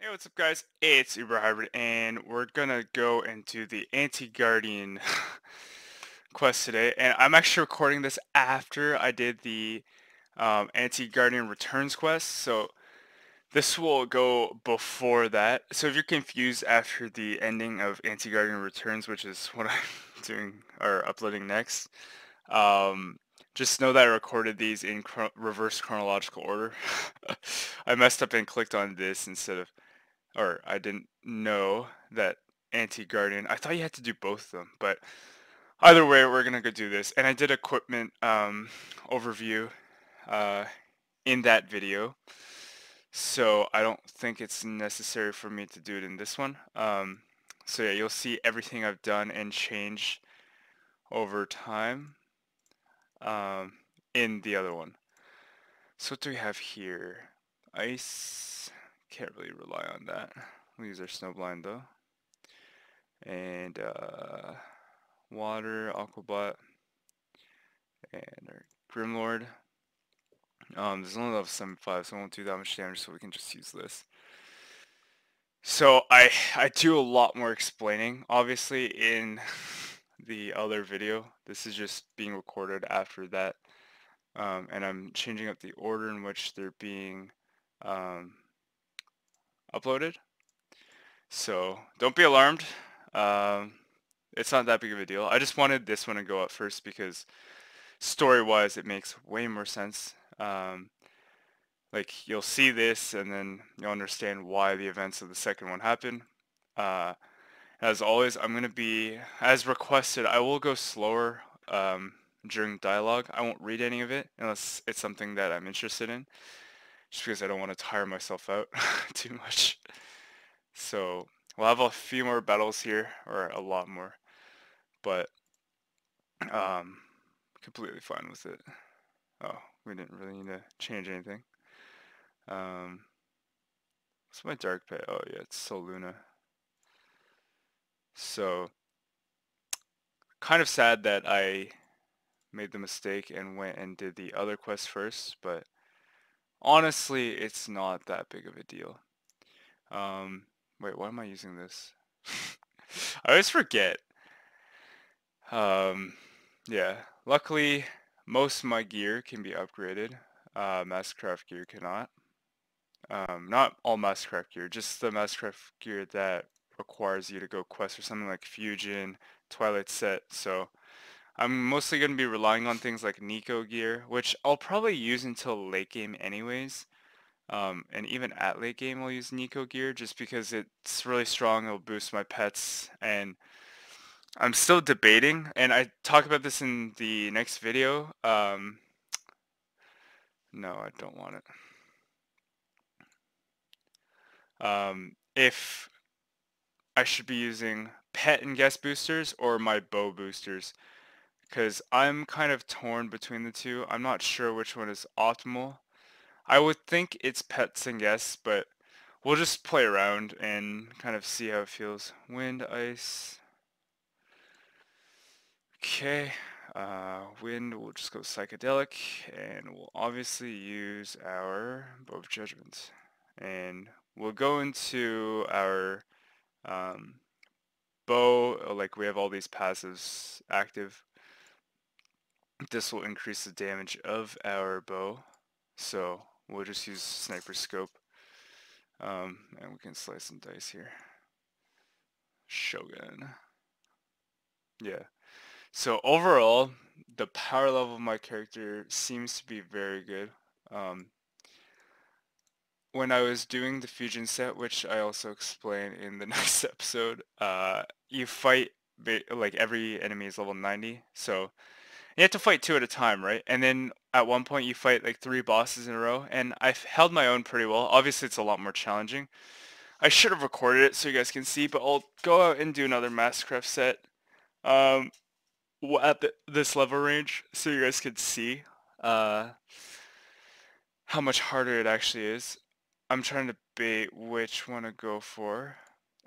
Hey, what's up, guys? It's Uber Hybrid, and we're gonna go into the Anti-Guardian quest today. And I'm actually recording this after I did the Anti-Guardian Returns quest, so this will go before that. So if you're confused after the ending of Anti-Guardian Returns, which is what I'm doing or uploading next, um, just know that I recorded these in reverse chronological order. I messed up and clicked on this instead of, or I didn't know that Anti-Guardian. I thought you had to do both of them, but either way, we're gonna go do this. And I did equipment overview uh, in that video, so I don't think it's necessary for me to do it in this one. So yeah, you'll see everything I've done and changed over time um, in the other one. So what do we have here? Ice. Can't really rely on that. We'll use our snowblind though. And water, Aquabot, and our Grimlord. There's only level 75, so it won't do that much damage, so we can just use this. So I do a lot more explaining, obviously, in the other video. This is just being recorded after that. And I'm changing up the order in which they're being um, uploaded. So don't be alarmed. Um, it's not that big of a deal. I just wanted this one to go up first because story-wise it makes way more sense. Like you'll see this and then you'll understand why the events of the second one happen. Uh, as always, I'm going to be, as requested, I will go slower during dialogue. I won't read any of it unless it's something that I'm interested in, just because I don't want to tire myself out too much. So we'll have a few more battles here, or a lot more, but um, completely fine with it. Oh, we didn't really need to change anything. Um, what's my dark pet? Oh yeah, it's Soluna. So kind of sad that I made the mistake and went and did the other quest first, but honestly, it's not that big of a deal. Um, wait, why am I using this? I always forget. Um, yeah, luckily most of my gear can be upgraded. Mastercraft gear cannot. Not all Mastercraft gear, just the Mastercraft gear that requires you to go quest for something like Fusion, Twilight Set. So I'm mostly going to be relying on things like Nico gear, which I'll probably use until late game anyways. And even at late game I'll use Nico gear just because it's really strong, it'll boost my pets, and I'm still debating, and I talk about this in the next video. No, I don't want it. If I should be using pet and guest boosters or my bow boosters, because I'm kind of torn between the two. I'm not sure which one is optimal. I would think it's pets and guests, but we'll just play around and kind of see how it feels. Wind, ice. Okay. Wind, we'll just go psychedelic, and we'll obviously use our bow of judgment. And we'll go into our um, bow, like we have all these passives active. This will increase the damage of our bow, so we'll just use sniper scope, and we can slice some dice here. Shogun. Yeah. So overall, the power level of my character seems to be very good. Um, when I was doing the fusion set, which I also explain in the next episode, you fight like every enemy is level 90, so you have to fight two at a time, right? And then at one point you fight like 3 bosses in a row, and I've held my own pretty well. Obviously it's a lot more challenging. I should have recorded it so you guys can see, but I'll go out and do another Mastercraft set um, at this level range so you guys can see uh, how much harder it actually is. I'm trying to debate which one to go for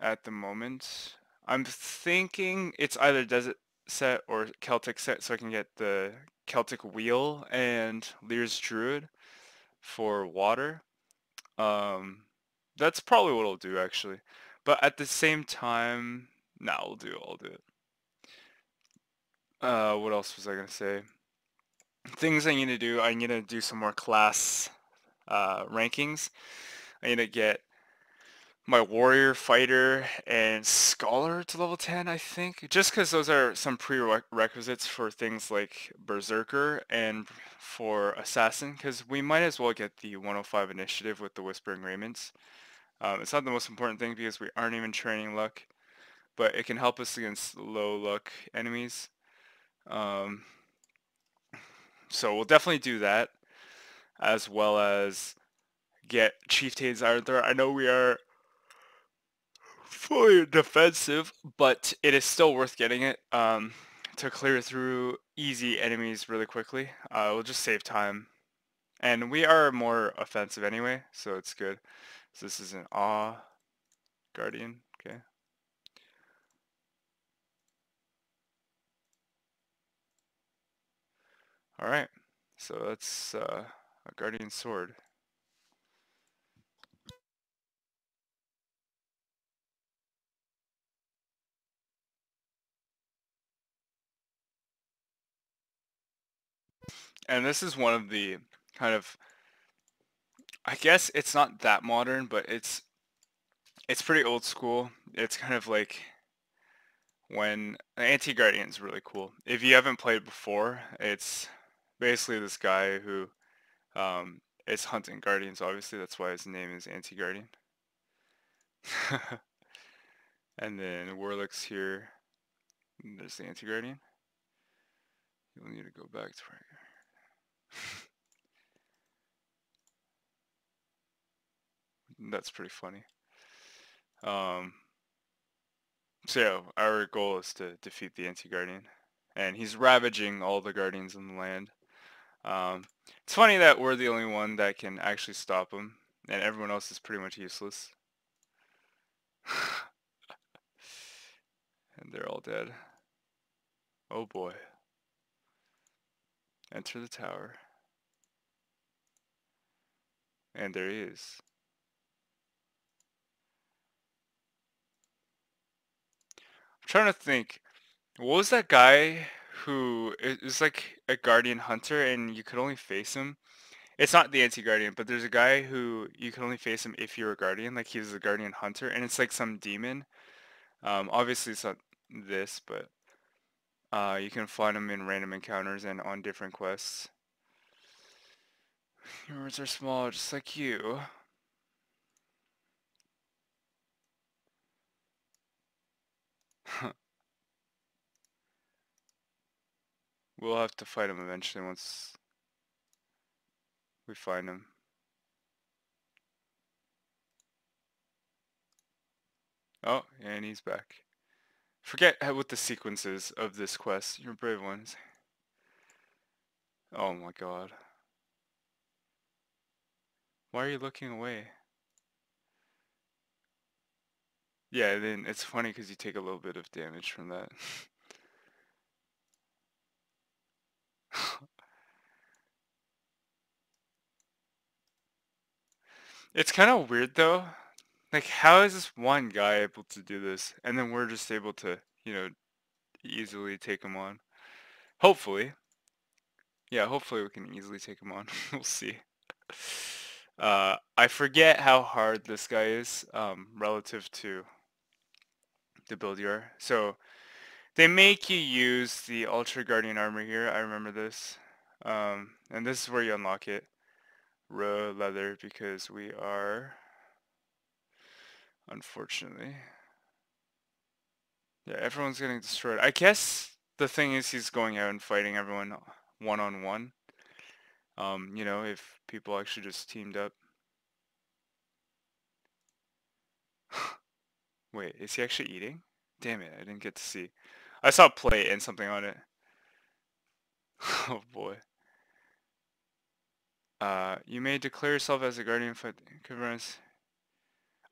at the moment. I'm thinking it's either Desert set or Celtic set so I can get the Celtic Wheel and Lear's Druid for water. Um, That's probably what I'll do actually. But at the same time, nah, I'll do it. What else was I gonna say? Things I need to do. I need to do some more class rankings. I need to get my warrior, fighter, and scholar to level 10, I think. Just because those are some prerequisites for things like berserker and for assassin, because we might as well get the 105 initiative with the Whispering Raiments. It's not the most important thing because we aren't even training luck, but it can help us against low luck enemies. Um, so we'll definitely do that, as well as get Chieftain's Iron Thrower. I know we are fully defensive, but it is still worth getting it to clear through easy enemies really quickly. We'll just save time. And we are more offensive anyway, so it's good. So this is an Guardian, okay. Alright, so that's a Guardian Sword. And this is one of the kind of, I guess it's not that modern, but it's pretty old school. It's kind of like when AntiGuardian is really cool. If you haven't played before, it's basically this guy who is hunting guardians. Obviously, that's why his name is AntiGuardian. And then Warlick's here. There's the AntiGuardian. You'll need to go back to where. That's pretty funny. So yeah, our goal is to defeat the AntiGuardian, and he's ravaging all the guardians in the land. It's funny that we're the only one that can actually stop him, and everyone else is pretty much useless. And they're all dead. Oh boy. Enter the tower. And there he is. I'm trying to think. What was that guy who is like a guardian hunter and you could only face him? It's not the anti-guardian, but there's a guy who you can only face him if you're a guardian, like he's a guardian hunter, and it's like some demon. Obviously it's not this, but you can find him in random encounters and on different quests. Your words are small, just like you. We'll have to fight him eventually once we find him. Oh, and he's back. Forget what the sequence is of this quest. You're brave ones. Oh my god. Why are you looking away? Yeah, then it's funny because you take a little bit of damage from that. It's kind of weird though. Like, how is this one guy able to do this, and then we're just able to, easily take him on? Hopefully. Yeah, hopefully we can easily take him on. We'll see. I forget how hard this guy is, relative to the build you are. So, they make you use the UltraGuardian armor here. I remember this. And this is where you unlock it. Raw leather, because we are, unfortunately. Yeah, everyone's getting destroyed. I guess the thing is he's going out and fighting everyone one-on-one. If people actually just teamed up. Wait, is he actually eating? Damn it, I didn't get to see. I saw plate and something on it. Oh boy. You may declare yourself as a guardian fight.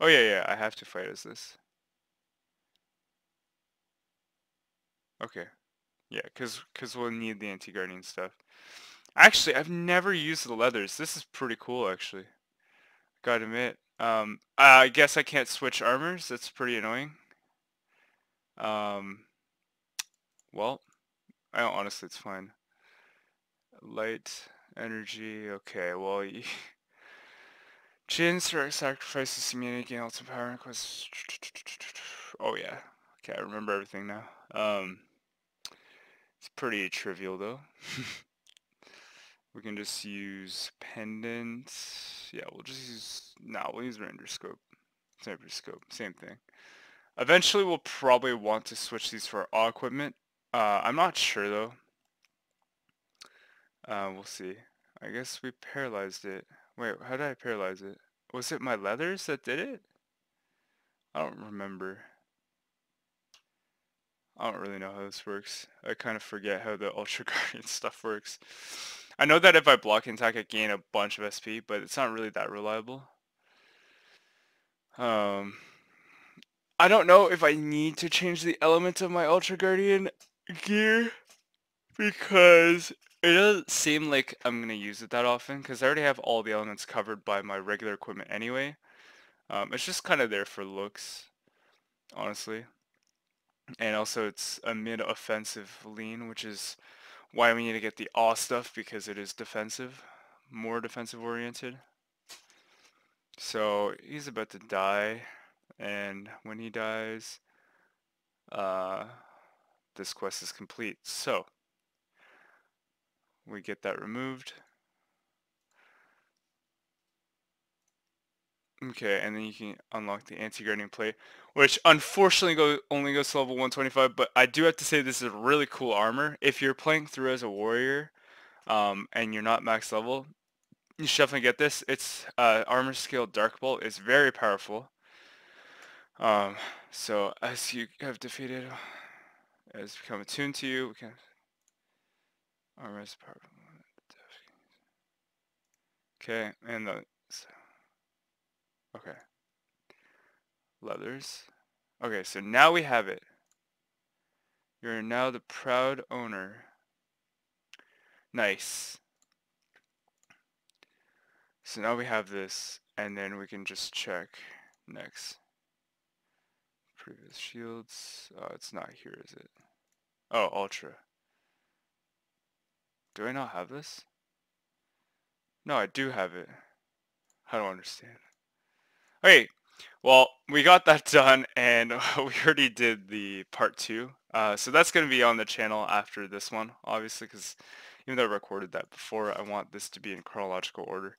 Oh yeah, I have to fight as this. Okay. Yeah, cause we'll need the anti-guardian stuff. Actually, I've never used the leathers. This is pretty cool, actually. Gotta admit. I guess I can't switch armors. That's pretty annoying. Um, well, honestly, it's fine. Light, energy, okay, well, Jin's sacrifices immunity, gain ultimate power, request. Oh yeah, okay, I remember everything now. It's pretty trivial though. We can just use pendant. Yeah, we'll just use, we'll use render scope, sniper scope, same thing. Eventually we'll probably want to switch these for all equipment. I'm not sure though. We'll see. I guess we paralyzed it. Wait, how did I paralyze it? Was it my leathers that did it? I don't remember. I don't really know how this works. I kind of forget how the UltraGuardian stuff works. I know that if I block and attack, I gain a bunch of SP, but it's not really that reliable. I don't know if I need to change the element of my UltraGuardian gear, because it doesn't seem like I'm going to use it that often, because I already have all the elements covered by my regular equipment anyway. It's just kind of there for looks, honestly. And also it's a mid-offensive lean, which is why we need to get the awe stuff, because it is defensive, more defensive oriented. So he's about to die, and when he dies, this quest is complete. So we get that removed. Okay, and then you can unlock the AntiGuardian plate, which unfortunately only goes to level 125, but I do have to say this is really cool armor. If you're playing through as a warrior, and you're not max level, you should definitely get this. It's armor skill Dark Bolt is very powerful. So as you have defeated, as become attuned to you, we can armor is powerful. Okay, and the okay. Leathers. Okay, so now we have it. You're now the proud owner. Nice. So now we have this, and then we can just check next. Previous shields. Oh, it's not here, is it? Oh, Ultra. Do I not have this? No, I do have it. I don't understand. Okay, well, we got that done, and we already did the part 2. So that's going to be on the channel after this one, obviously, because even though I recorded that before, I want this to be in chronological order,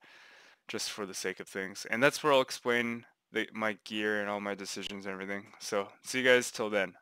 just for the sake of things. And that's where I'll explain my gear and all my decisions and everything. So, see you guys till then.